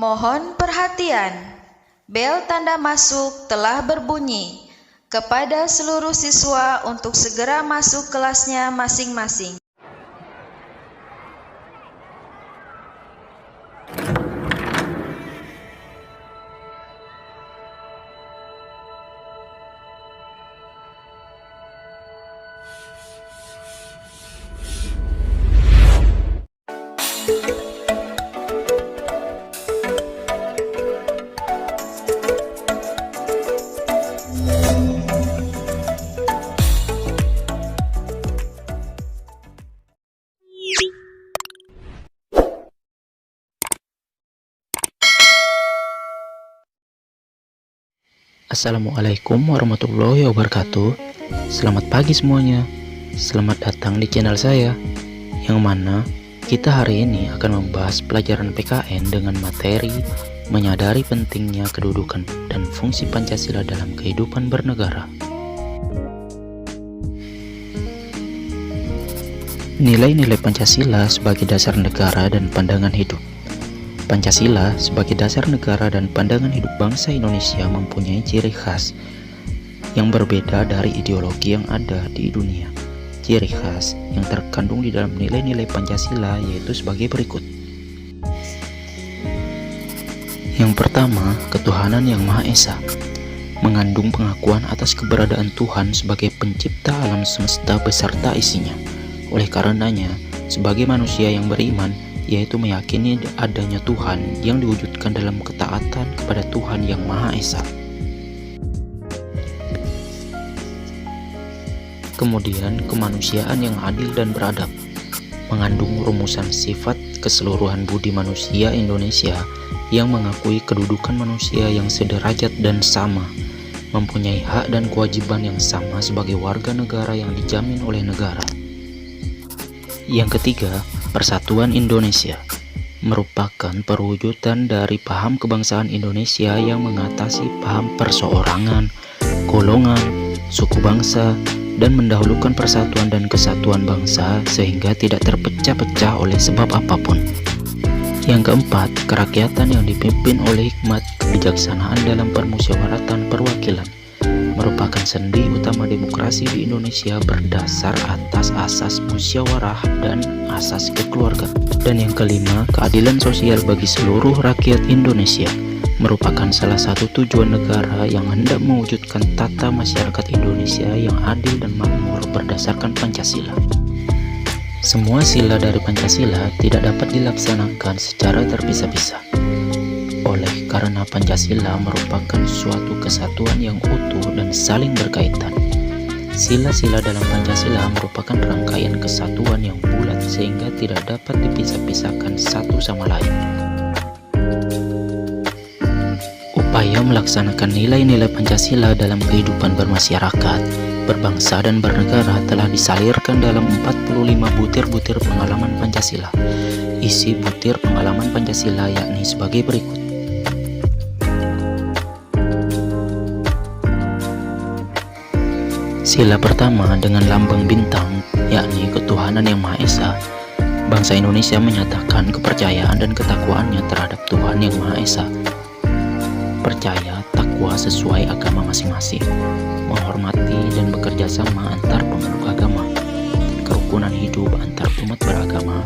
Mohon perhatian, bel tanda masuk telah berbunyi. Kepada seluruh siswa untuk segera masuk kelasnya masing-masing. Assalamualaikum warahmatullahi wabarakatuh. Selamat pagi semuanya. Selamat datang di channel saya, yang mana kita hari ini akan membahas pelajaran PKN dengan materi menyadari pentingnya kedudukan dan fungsi Pancasila dalam kehidupan bernegara. Nilai-nilai Pancasila sebagai dasar negara dan pandangan hidup. Pancasila sebagai dasar negara dan pandangan hidup bangsa Indonesia mempunyai ciri khas yang berbeda dari ideologi yang ada di dunia. Ciri khas yang terkandung di dalam nilai-nilai Pancasila yaitu sebagai berikut. Yang pertama, ketuhanan yang Maha Esa, mengandung pengakuan atas keberadaan Tuhan sebagai pencipta alam semesta beserta isinya. Oleh karenanya, sebagai manusia yang beriman, yaitu meyakini adanya Tuhan yang diwujudkan dalam ketaatan kepada Tuhan yang Maha Esa. Kemudian, kemanusiaan yang adil dan beradab, mengandung rumusan sifat keseluruhan budi manusia Indonesia yang mengakui kedudukan manusia yang sederajat dan sama, mempunyai hak dan kewajiban yang sama sebagai warga negara yang dijamin oleh negara. Yang ketiga, Persatuan Indonesia, merupakan perwujudan dari paham kebangsaan Indonesia yang mengatasi paham perseorangan, golongan, suku bangsa, dan mendahulukan persatuan dan kesatuan bangsa sehingga tidak terpecah-pecah oleh sebab apapun. Yang keempat, kerakyatan yang dipimpin oleh hikmat kebijaksanaan dalam permusyawaratan perwakilan, merupakan sendi utama demokrasi di Indonesia berdasar atas asas musyawarah dan asas kekeluargaan. Dan yang kelima, keadilan sosial bagi seluruh rakyat Indonesia, merupakan salah satu tujuan negara yang hendak mewujudkan tata masyarakat Indonesia yang adil dan makmur berdasarkan Pancasila. Semua sila dari Pancasila tidak dapat dilaksanakan secara terpisah-pisah. Oleh karena Pancasila merupakan suatu kesatuan yang utuh dan saling berkaitan. Sila-sila dalam Pancasila merupakan rangkaian kesatuan yang bulat sehingga tidak dapat dipisah-pisahkan satu sama lain. Upaya melaksanakan nilai-nilai Pancasila dalam kehidupan bermasyarakat, berbangsa dan bernegara telah disalurkan dalam 45 butir-butir pengalaman Pancasila. Isi butir pengalaman Pancasila yakni sebagai berikut. Sila pertama dengan lambang bintang, yakni ketuhanan yang Maha Esa. Bangsa Indonesia menyatakan kepercayaan dan ketakwaannya terhadap Tuhan yang Maha Esa. Percaya takwa sesuai agama masing-masing, menghormati dan bekerja sama antar pemeluk agama, kerukunan hidup antar umat beragama.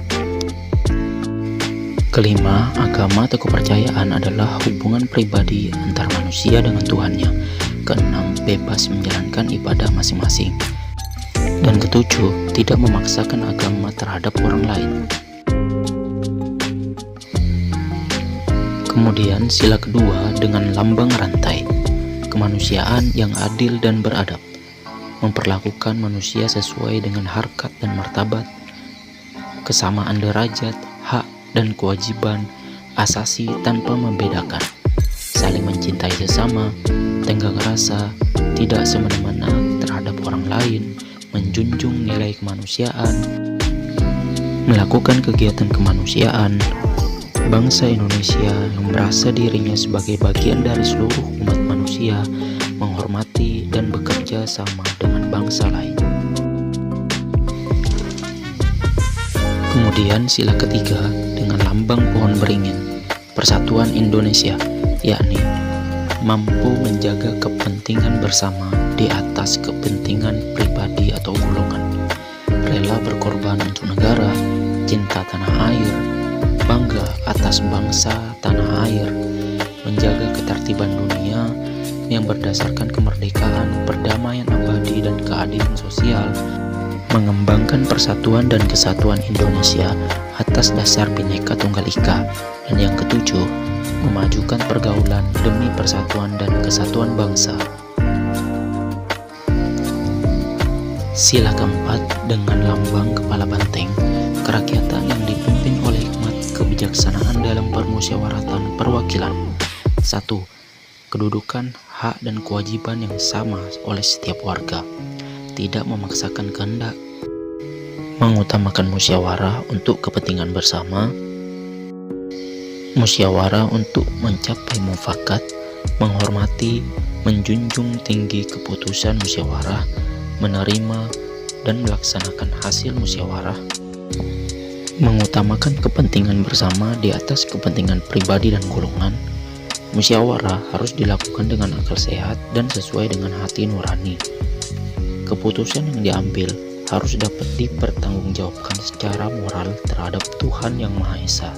Kelima, agama atau kepercayaan adalah hubungan pribadi antar manusia dengan Tuhannya. Keenam, bebas menjalankan ibadah masing-masing. Dan ketujuh, tidak memaksakan agama terhadap orang lain. Kemudian sila kedua dengan lambang rantai, kemanusiaan yang adil dan beradab, memperlakukan manusia sesuai dengan harkat dan martabat, kesamaan derajat, hak dan kewajiban asasi tanpa membedakan, saling mencintai sesama, tenggang rasa, tidak semena-mena terhadap orang lain, menjunjung nilai kemanusiaan, melakukan kegiatan kemanusiaan. Bangsa Indonesia yang merasa dirinya sebagai bagian dari seluruh umat manusia, menghormati dan bekerja sama dengan bangsa lain. Kemudian sila ketiga dengan lambang pohon beringin, persatuan Indonesia, yakni mampu menjaga kepentingan bersama di atas kepentingan pribadi atau golongan, rela berkorban untuk negara, cinta tanah air, bangga atas bangsa tanah air, menjaga ketertiban dunia yang berdasarkan kemerdekaan, perdamaian abadi dan keadilan sosial, mengembangkan persatuan dan kesatuan Indonesia atas dasar Bhinneka Tunggal Ika, dan yang ketujuh, memajukan pergaulan demi persatuan dan kesatuan bangsa. Sila keempat dengan lambang kepala banteng, kerakyatan yang dipimpin oleh hikmat kebijaksanaan dalam permusyawaratan perwakilan. 1. Kedudukan, hak dan kewajiban yang sama oleh setiap warga, tidak memaksakan kehendak, mengutamakan musyawarah untuk kepentingan bersama, musyawarah untuk mencapai mufakat, menghormati, menjunjung tinggi keputusan musyawarah, menerima dan melaksanakan hasil musyawarah, mengutamakan kepentingan bersama di atas kepentingan pribadi dan golongan. Musyawarah harus dilakukan dengan akal sehat dan sesuai dengan hati nurani. Keputusan yang diambil harus dapat dipertanggungjawabkan secara moral terhadap Tuhan Yang Maha Esa.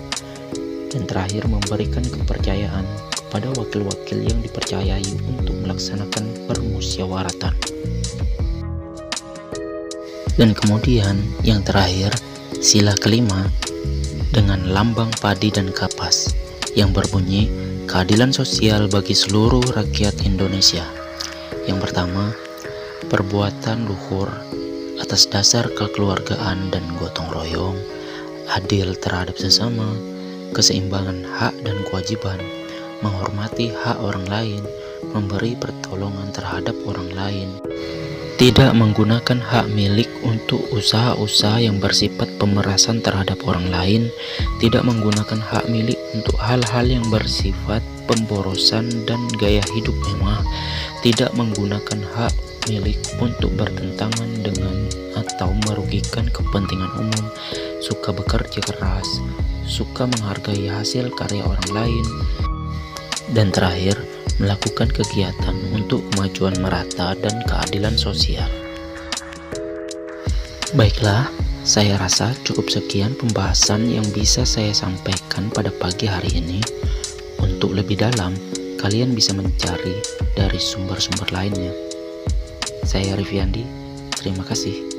Dan terakhir, memberikan kepercayaan kepada wakil-wakil yang dipercayai untuk melaksanakan permusyawaratan. Dan kemudian yang terakhir, sila kelima dengan lambang padi dan kapas yang berbunyi keadilan sosial bagi seluruh rakyat Indonesia. Yang pertama, perbuatan luhur atas dasar kekeluargaan dan gotong royong, adil terhadap sesama, keseimbangan hak dan kewajiban, menghormati hak orang lain, memberi pertolongan terhadap orang lain, tidak menggunakan hak milik untuk usaha-usaha yang bersifat pemerasan terhadap orang lain, tidak menggunakan hak milik untuk hal-hal yang bersifat pemborosan dan gaya hidup mewah, tidak menggunakan hak milik untuk bertentangan dengan atau merugikan kepentingan umum, suka bekerja keras, suka menghargai hasil karya orang lain, dan terakhir, melakukan kegiatan untuk kemajuan merata dan keadilan sosial. Baiklah, saya rasa cukup sekian pembahasan yang bisa saya sampaikan pada pagi hari ini. Untuk lebih dalam, kalian bisa mencari dari sumber-sumber lainnya. Saya Riviandi, terima kasih.